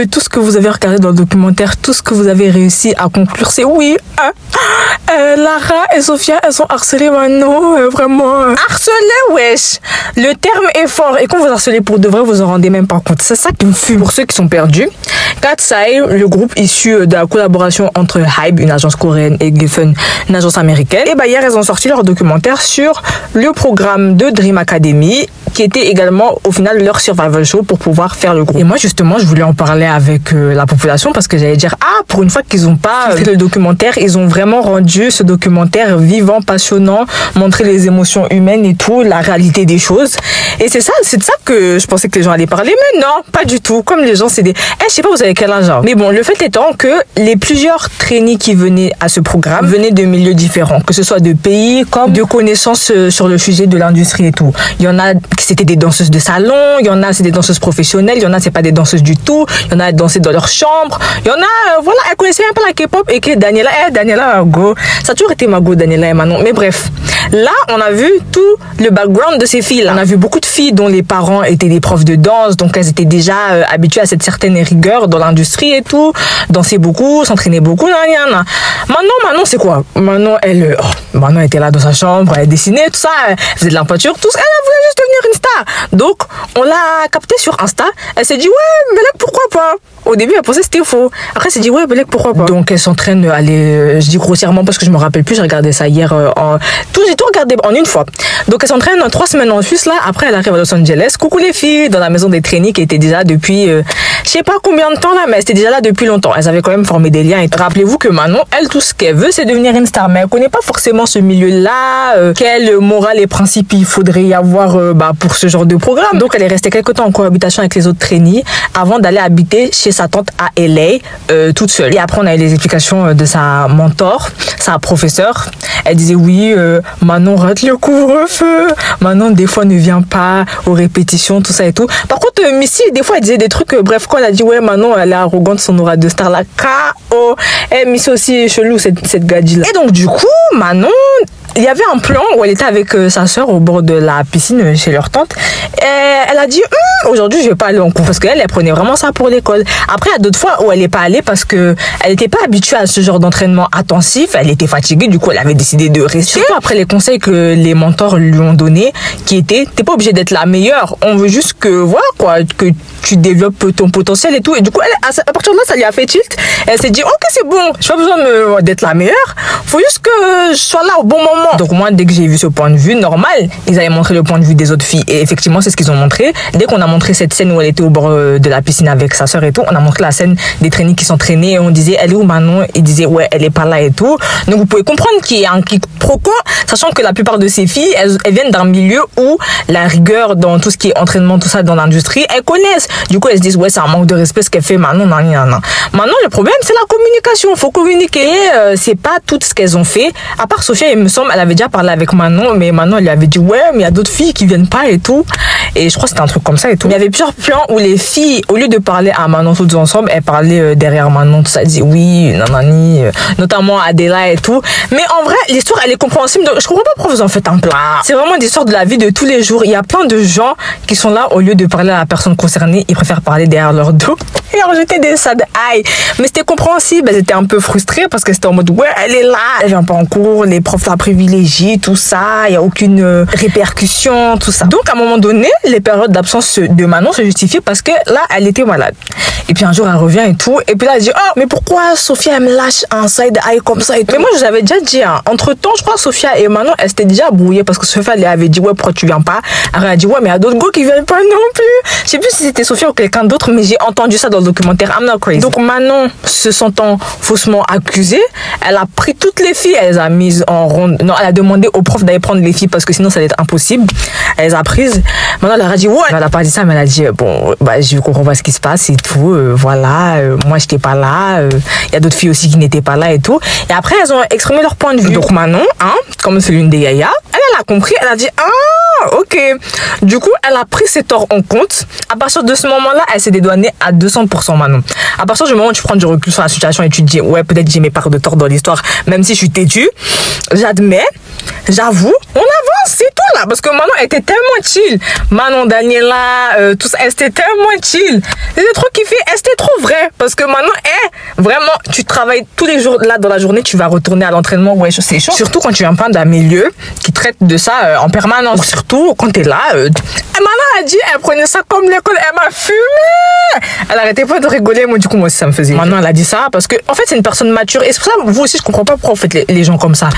tout ce que vous avez regardé dans le documentaire, tout ce que vous avez réussi à conclure, c'est oui. Lara et Sophia, elles sont harcelées maintenant, vraiment. Harcelées, wesh. Le terme est fort. Et quand vous harcelez pour de vrai, vous en rendez même pas compte. C'est ça qui me fume. Pour ceux qui sont perdus, Katseye, le groupe issu de la collaboration entre Hybe, une agence coréenne, et Geffen, une agence américaine, et hier, elles ont sorti leur documentaire sur le programme de Dream Academy, qui était également au final leur survival show pour pouvoir faire le groupe. Et moi justement, je voulais en parler avec la population parce que j'allais dire pour une fois qu'ils n'ont pas fait le documentaire, ils ont vraiment rendu ce documentaire vivant, passionnant, montrer les émotions humaines et tout, la réalité des choses. Et c'est de ça que je pensais que les gens allaient parler, mais non, pas du tout. Comme les gens, c'est des je sais pas vous avez quel âge. Mais bon, le fait étant que les plusieurs trainees qui venaient à ce programme venaient de milieux différents, que ce soit de pays comme de connaissances sur le sujet de l'industrie et tout. Il y en a c'était des danseuses de salon, il y en a c'est des danseuses professionnelles, il y en a c'est pas des danseuses du tout, il y en a dansaient dans leur chambre, il y en a voilà, elles connaissaient un peu la K-pop et que Daniela go, ça a toujours été ma go Daniela et Manon, mais bref. Là, on a vu tout le background de ces filles-là. On a vu beaucoup de filles dont les parents étaient des profs de danse, donc elles étaient déjà habituées à cette certaine rigueur dans l'industrie et tout, dansaient beaucoup, s'entraînaient beaucoup, Manon, c'est quoi? Manon, Manon était là dans sa chambre, elle dessinait, tout ça, elle faisait de la peinture, tout ça, elle voulait juste devenir une star. Donc, on l'a captée sur Insta, elle s'est dit, ouais, mais là, pourquoi pas? Au début, elle pensait que c'était faux. Après, elle s'est dit, ouais, Belek, pourquoi pas? Donc, elle s'entraîne, je dis grossièrement parce que je me rappelle plus, j'ai regardé ça hier j'ai tout regardé en une fois. Donc, elle s'entraîne 3 semaines en Suisse, là. Après, elle arrive à Los Angeles. Coucou les filles, dans la maison des trainees qui était déjà depuis, je sais pas combien de temps là, mais elle était déjà là depuis longtemps. Elles avaient quand même formé des liens. Et rappelez-vous que Manon, elle, tout ce qu'elle veut, c'est devenir une star. Mais elle connaît pas forcément ce milieu-là, quelle morale et principe il faudrait y avoir, pour ce genre de programme. Donc, elle est restée quelque temps en cohabitation avec les autres trainees avant d'aller habiter chez sa tante à LA, toute seule. Et après, on a eu les explications de sa mentor, sa professeure. Elle disait oui, Manon rate le couvre-feu. Manon, des fois, ne vient pas aux répétitions, tout ça et tout. Par contre, Missy, des fois, elle disait des trucs, bref, quand elle a dit ouais, Manon, elle est arrogante, son aura de star, la K.O. Missy aussi est chelou, cette gadji-là. Et donc, du coup, Manon, il y avait un plan où elle était avec sa sœur au bord de la piscine chez leur tante. Et elle a dit aujourd'hui je vais pas aller en cours parce qu'elle prenait vraiment ça pour l'école. Après il y a d'autres fois où elle est pas allée parce que elle était pas habituée à ce genre d'entraînement intensif. Elle était fatiguée, du coup elle avait décidé de rester. Surtout après les conseils que les mentors lui ont donnés, qui étaient t'es pas obligée d'être la meilleure. On veut juste que voilà quoi, que tu développes ton potentiel et tout. Et du coup elle, à partir de là ça lui a fait tilt. Elle s'est dit ok c'est bon, j'ai pas besoin d'être la meilleure. Faut juste que je sois là au bon moment. Donc moi, dès que j'ai vu ce point de vue, normal, ils avaient montré le point de vue des autres filles. Et effectivement, c'est ce qu'ils ont montré. Dès qu'on a montré cette scène où elle était au bord de la piscine avec sa sœur et tout, on a montré la scène des trainees qui s'entraînaient et on disait, elle est où Manon? Ils disaient, ouais, elle est pas là et tout. Donc vous pouvez comprendre qu'il y a un quiproquo, sachant que la plupart de ces filles, elles viennent d'un milieu où la rigueur dans tout ce qui est entraînement, tout ça dans l'industrie, elles connaissent. Du coup, elles se disent, ouais, c'est un manque de respect ce qu'elle fait. Manon, non. Maintenant, le problème, c'est la communication. Faut communiquer. C'est pas tout ce qu'elles ont fait. À part Sophia, il me semble, elle avait déjà parlé avec Manon, mais Manon, elle lui avait dit ouais, mais il y a d'autres filles qui viennent pas et tout. Et je crois que c'était un truc comme ça et tout. Il y avait plusieurs plans où les filles, au lieu de parler à Manon toutes ensemble, elles parlaient derrière Manon, tout ça. Elles disaient oui, nanani, notamment Adela et tout. Mais en vrai, l'histoire, elle est compréhensible. Donc, je comprends pas pourquoi vous en faites un plat. C'est vraiment l'histoire de la vie de tous les jours. Il y a plein de gens qui sont là, au lieu de parler à la personne concernée, ils préfèrent parler derrière leur dos et rejeter des sad eye. Mais c'était compréhensible. Elles étaient un peu frustrées parce que c'était en mode ouais, elle est là, elle vient pas en cours, les profs la privilégient, tout ça, il y a aucune répercussion, tout ça. Donc à un moment donné, les périodes d'absence de Manon se justifient parce que là, elle était malade. Et puis un jour, elle revient et tout. Et puis là, elle dit oh, mais pourquoi Sophia elle me lâche un side eye comme ça et tout. Mais moi, je vous avais déjà dit, entre temps, je crois Sophia et Manon, elles s'étaient déjà brouillées parce que Sophia, elle avait dit ouais, pourquoi tu viens pas? Elle a dit ouais, mais il y a d'autres gars qui viennent pas non plus. Je sais plus si c'était Sophia ou quelqu'un d'autre, mais j'ai entendu ça dans le documentaire I'm Not Crazy. Donc Manon, se sentant faussement accusée, elle a pris toutes les filles, elle les a mises en ronde. Non, elle a demandé au prof d'aller prendre les filles parce que sinon ça allait être impossible. Elle les a prises. Maintenant, elle a dit ouais. Elle a pas dit ça, mais elle a dit bon, je comprends pas ce qui se passe et tout. Voilà, moi j'étais pas là. Il y a d'autres filles aussi qui n'étaient pas là et tout. Et après, elles ont exprimé leur point de vue. Donc Manon, comme c'est l'une des yaya, elle a compris. Elle a dit ok. Du coup, elle a pris ses torts en compte. À partir de ce moment-là, elle s'est dédouanée à 200%, Manon. À partir du moment où tu prends du recul sur la situation et tu te dis ouais, peut-être j'ai mes parts de tort dans l'histoire, même si je suis têtue, j'admets, j'avoue, on avance, c'est tout là. parce que Manon était tellement chill. Manon, Daniela, tout ça, elle était tellement chill. C'était trop kiffé, elle était trop vrai. Parce que Manon, vraiment, tu travailles tous les jours, là, dans la journée, tu vas retourner à l'entraînement, ouais, c'est chaud. Surtout quand tu viens pas d'un milieu qui traite de ça en permanence. Surtout quand t'es là. Manon a dit, elle prenait ça comme l'école, elle m'a fumé. Elle arrêtait pas de rigoler, moi, du coup, moi aussi, ça me faisait. Manon, elle a dit ça parce que, en fait, c'est une personne mature. Et c'est pour ça, vous aussi, je comprends pas pourquoi vous faites les gens comme ça.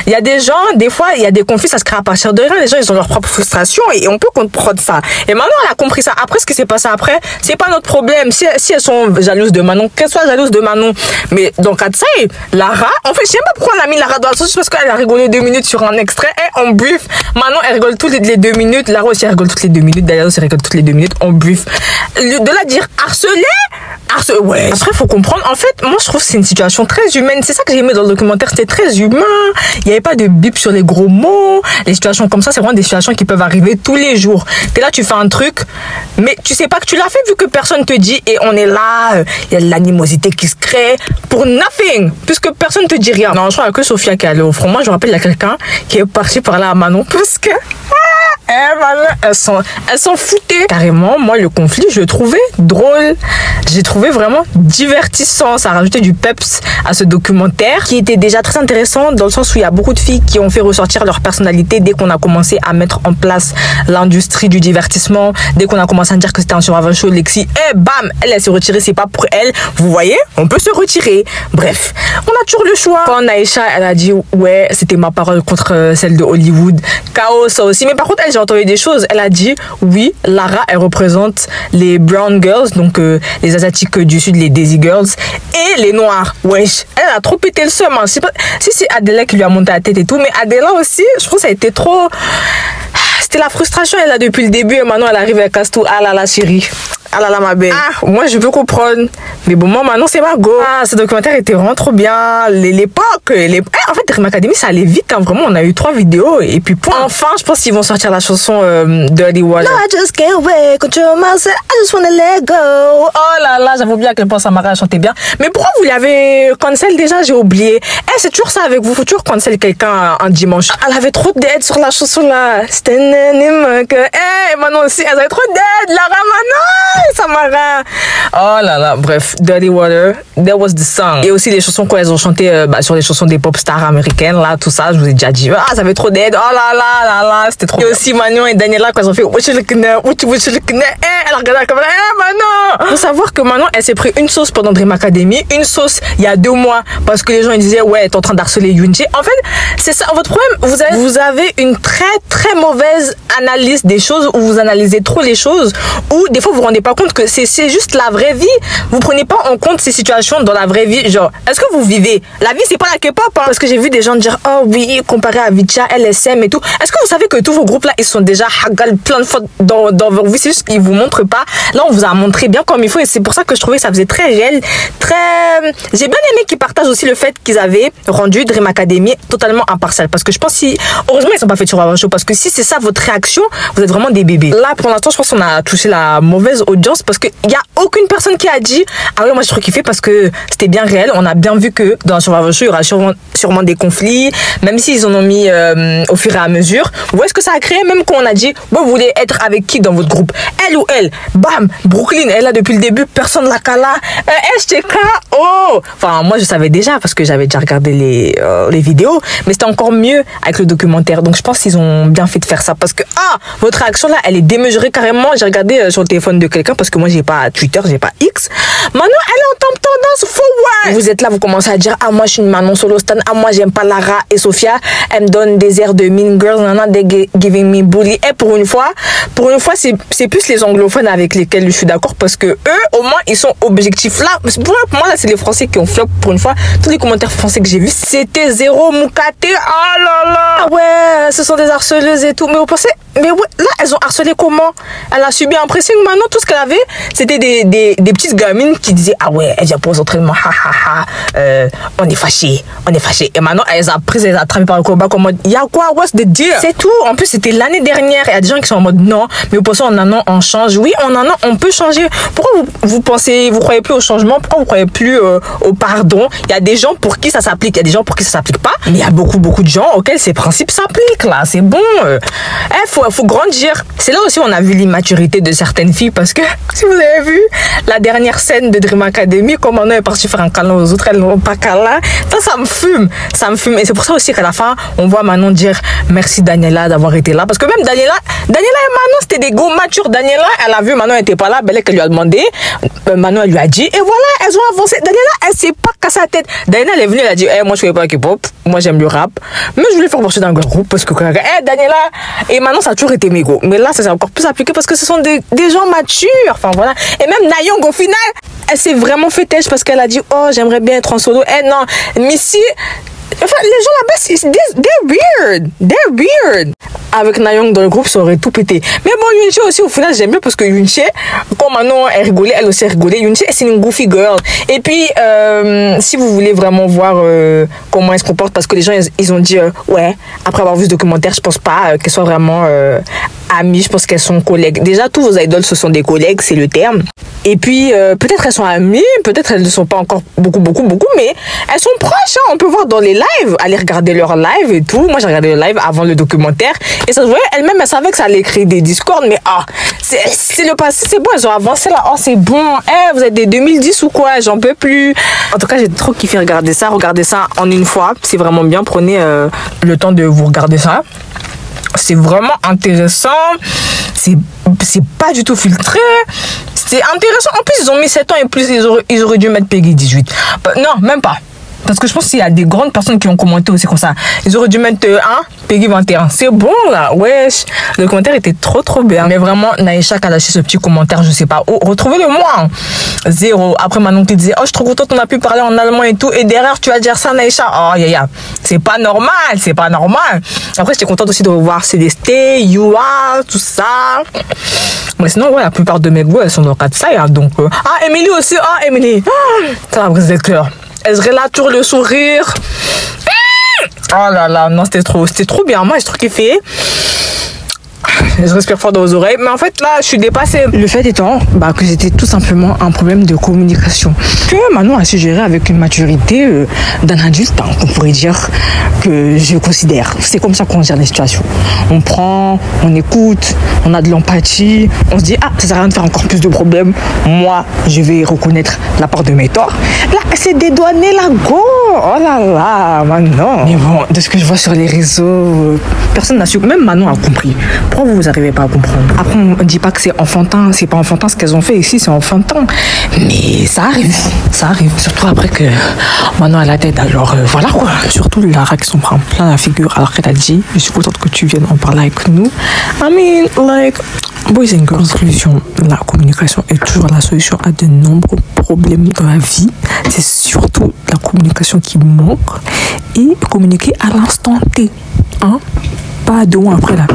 Il y a des gens, des fois, il y a des conflits, ça se crée à partir de rien. Les gens, ils ont leur propre frustration et on peut comprendre ça. Et Manon, elle a compris ça. Après, ce qui s'est passé après, c'est pas notre problème. Si elles sont jalouses de Manon, qu'elles soient jalouses de Manon. Mais dans le cas de ça, Lara, en fait, je sais pas pourquoi on a mis Lara dans la sauce, parce qu'elle a rigolé 2 minutes sur un extrait et on brief. Manon, elle rigole toutes les 2 minutes. Lara aussi, elle rigole toutes les 2 minutes. D'ailleurs, aussi, elle rigole toutes les 2 minutes. On brief. De la dire harceler, ouais. Après, faut comprendre. En fait, moi, je trouve que c'est une situation très humaine. C'est ça que j'ai aimé dans le documentaire. C'était très humain. Il n'y avait pas de bip sur les gros mots. Les situations comme ça, c'est vraiment des situations qui peuvent arriver tous les jours. T'es là, tu fais un truc, mais tu sais pas que tu l'as fait vu que personne te dit. Et on est là, il y a de l'animosité qui se crée pour nothing, puisque personne te dit rien. Non, je crois que Sophia qui est allée au front. Moi, je me rappelle, il y a quelqu'un qui est parti parler à Manon parce que elles s'en foutaient. Carrément, moi, le conflit, je le trouvais drôle. J'ai trouvé vraiment divertissant. Ça a rajouté du peps à ce documentaire qui était déjà très intéressant dans le sens où il y a beaucoup de filles qui ont fait ressortir leur personnalité dès qu'on a commencé à mettre en place l'industrie du divertissement. Dès qu'on a commencé à dire que c'était un survival show, Lexi, bam, elle s'est retirée, c'est pas pour elle. Vous voyez, on peut se retirer. Bref, on a toujours le choix. Quand Aïcha, elle a dit, ouais, c'était ma parole contre celle de Hollywood. Chaos, ça aussi. Mais par contre, j'ai entendu des choses. Elle a dit, oui, Lara, elle représente les brown girls, donc les asiatiques du sud, les Daisy Girls, et les noirs. Wesh, elle a trop pété le seum. Hein. Si c'est Adela qui lui a monté la tête et tout, mais Adela aussi, je trouve que ça a été trop... C'était la frustration, elle a depuis le début, et maintenant elle arrive, elle casse tout. Ah là là, chérie. Ah là là, ma belle. Ah, moi je peux comprendre. Mais bon, moi maintenant c'est ma go. Ah, ce documentaire était vraiment trop bien. L'époque. En fait, Dream Academy, ça allait vite. Hein. Vraiment, on a eu 3 vidéos et puis point. Enfin, je pense qu'ils vont sortir la chanson Dirty Water. No, I just can't wait. Control myself. I just wanna let go. Oh là là, j'avoue bien à quel point Samara chantait bien. Mais pourquoi vous l'avez cancel déjà? J'ai oublié. C'est toujours ça avec vous. Faut toujours cancel quelqu'un un dimanche. Elle avait trop d'aide sur la chanson là. C'était Manon aussi, elle avait trop d'aide. Lara, Manon. Samara. Oh là là, bref, Dirty Water, that was the song. Et aussi les chansons qu'elles ont chantées sur les chansons des pop stars américaines, là, tout ça, je vous ai déjà dit, ça avait trop d'aide, oh là là là là, c'était trop. Et aussi Manon et Daniela, quand elles ont fait, what you looking at, elle a regardé comme, Manon. Faut savoir que Manon, elle s'est pris une sauce pendant Dream Academy, une sauce il y a 2 mois, parce que les gens ils disaient, ouais, t'es en train d'harceler Yoonji. En fait, c'est ça, votre problème, vous avez une très très mauvaise analyse des choses, où vous analysez trop les choses, ou des fois vous vous rendez pas compte que c'est juste la vraie vie. Vous prenez pas en compte ces situations dans la vraie vie. Genre, est-ce que vous vivez? La vie, c'est pas la K-pop. Hein. Parce que j'ai vu des gens dire, oh oui, comparé à Vicha, LSM et tout. Est-ce que vous savez que tous vos groupes là, ils sont déjà hagal plein de fois dans vos vies? C'est juste qu'ils vous montrent pas. Là, on vous a montré bien comme il faut. Et c'est pour ça que je trouvais que ça faisait très réel. J'ai bien aimé qu'ils partagent aussi le fait qu'ils avaient rendu Dream Academy totalement impartial. Parce que je pense heureusement, ils sont pas fait sur un show. Parce que si c'est ça votre réaction, vous êtes vraiment des bébés. Là, pour l'instant, je pense qu'on a touché la mauvaise audience parce qu'il n'y a aucune personne qui a dit ah ouais moi j'ai trop kiffé parce que c'était bien réel. On a bien vu que dans un survival show il y aura sûrement des conflits, même s'ils en ont mis au fur et à mesure. Où est-ce que ça a créé? Même quand on a dit vous voulez être avec qui dans votre groupe, elle ou elle, bam, Brooklyn elle est là depuis le début, personne la cala, STK, oh enfin moi je savais déjà parce que j'avais déjà regardé les vidéos, mais c'était encore mieux avec le documentaire. Donc je pense qu'ils ont bien fait de faire ça parce que votre réaction là elle est démesurée carrément. J'ai regardé sur le téléphone de quelqu'un parce que moi j'ai pas Twitter, j'ai pas X. Manon elle est en top tendance forward. Vous êtes là, vous commencez à dire ah moi je suis une Manon solo stan, ah moi j'aime pas Lara et Sophia, elle me donne des airs de mean girls, nana, they giving me bully. Et pour une fois c'est plus les anglophones avec lesquels je suis d'accord parce que eux au moins ils sont objectifs. Là pour moi là c'est les Français qui ont flop pour une fois. Tous les commentaires français que j'ai vus c'était zéro moukaté. Oh là là, ah ouais ce sont des harceleuses et tout. Mais vous pensez, mais ouais là elles ont harcelé comment? Elle a subi un pressing. Manon tout ce qu'elle avait, c'était des petites gamines qui disaient, ah ouais, elle vient pour les entraînements, on est fâchés. Et maintenant, elles ont attrapé par le combat comme mode, y'a quoi, what's the deal? C'est tout. En plus, c'était l'année dernière. Il y a des gens qui sont en mode, non, mais pour ça, en un an, on change. Oui, en un an, on peut changer. Pourquoi vous croyez plus au changement? Pourquoi vous croyez plus au pardon? Il y a des gens pour qui ça s'applique, il y a des gens pour qui ça s'applique pas. Mais il y a beaucoup de gens auxquels ces principes s'appliquent, là. C'est bon. Faut grandir. C'est là aussi où on a vu l'immaturité de certaines filles parce que, si vous avez vu la dernière scène de Dream Academy, comme Manon est partie faire un câlin aux autres, elles n'ont pas câlin. Ça me fume. Et c'est pour ça aussi qu'à la fin, on voit Manon dire merci Daniela d'avoir été là. Parce que même Daniela et Manon, c'était des go matures. Daniela, elle a vu Manon n'était pas là, Belle qu'elle lui a demandé. Manon, elle lui a dit, et voilà, elles ont avancé. Daniela, elle s'est pas cassé la tête. Daniela, elle est venue, elle a dit, moi je fais pas K-pop, moi j'aime le rap, mais je voulais faire partie d'un groupe parce que Daniela et Manon, ça a toujours été mes go. Mais là, ça s'est encore plus appliqué parce que ce sont des gens matures. Enfin voilà. Et même Nayoung, au final, elle s'est vraiment fait têche parce qu'elle a dit, oh, j'aimerais bien être en solo. Non, Missy, enfin, les gens là-bas, they're weird. Avec Nayoung dans le groupe, ça aurait tout pété. Mais bon, Yoonchae aussi, au final, j'aime bien parce que Yoonchae, comme Manon, elle rigolait, elle aussi rigolait. Yoonchae, c'est une goofy girl. Et puis, si vous voulez vraiment voir comment elle se comporte, parce que les gens, ils ont dit, ouais, après avoir vu ce documentaire, je pense pas qu'elles soient vraiment amies, je pense qu'elles sont collègues. Déjà, tous vos idoles, ce sont des collègues, c'est le terme. Et puis, peut-être elles sont amies, peut-être elles ne sont pas encore beaucoup, mais elles sont proches, hein. On peut voir dans les lives, aller regarder leurs lives et tout. Moi, j'ai regardé le live avant le documentaire. Et ça se voyait, elle-même, elle savait que ça allait créer des discords, mais c'est le passé, c'est bon, elles ont avancé là, c'est bon, vous êtes des 2010 ou quoi, j'en peux plus. En tout cas, j'ai trop kiffé regarder ça en une fois, c'est vraiment bien, prenez le temps de vous regarder ça. C'est vraiment intéressant, c'est pas du tout filtré, c'est intéressant. En plus, ils ont mis 7 ans et plus, ils auraient dû mettre Peggy 18. Non, même pas. Parce que je pense qu'il y a des grandes personnes qui ont commenté aussi comme ça. Ils auraient dû mettre Peggy 21. C'est bon là, wesh. Le commentaire était trop bien. Mais vraiment, Naïcha qui a lâché ce petit commentaire, je sais pas où. Retrouvez-le moi. 0. Après Manon qui disait, oh, je suis trop contente qu'on a pu parler en allemand et tout. Et derrière, tu vas dire ça, Naïcha. Oh, c'est pas normal. Après, j'étais contente aussi de revoir Célesté, Yua, tout ça. Mais sinon, ouais, la plupart de mes goûts, elles sont dans le cas de ça. Donc, Emily aussi. Emily. Ça va briser le cœur. Elle serait là, toujours le sourire. Oh là là, non, c'était trop bien. Moi, j'ai trop kiffé. Je respire fort dans vos oreilles. Mais en fait, là, je suis dépassée. Le fait étant que c'était tout simplement un problème de communication. Que Manon a su gérer avec une maturité d'un adulte, on pourrait dire, que je considère. C'est comme ça qu'on gère les situations. On prend, on écoute, on a de l'empathie. On se dit, ça sert à rien de faire encore plus de problèmes. Moi, je vais reconnaître la part de mes torts. Là, c'est dédouané la go. Oh là là, Manon. Mais bon, de ce que je vois sur les réseaux, personne n'a su. Même Manon a compris. Pourquoi vous n'arrivez pas à comprendre? Après, on ne dit pas que c'est enfantin, c'est pas enfantin ce qu'elles ont fait ici, c'est enfantin. Mais ça arrive. Surtout après que Manon a la tête, alors voilà quoi. Surtout Lara qui s'en prend plein la figure alors qu'elle a dit, je suis contente que tu viennes en parler avec nous. Boys and girls, conclusion, la communication est toujours la solution à de nombreux problèmes dans la vie. C'est surtout la communication qui manque et communiquer à l'instant T. Pas 2 mois après là.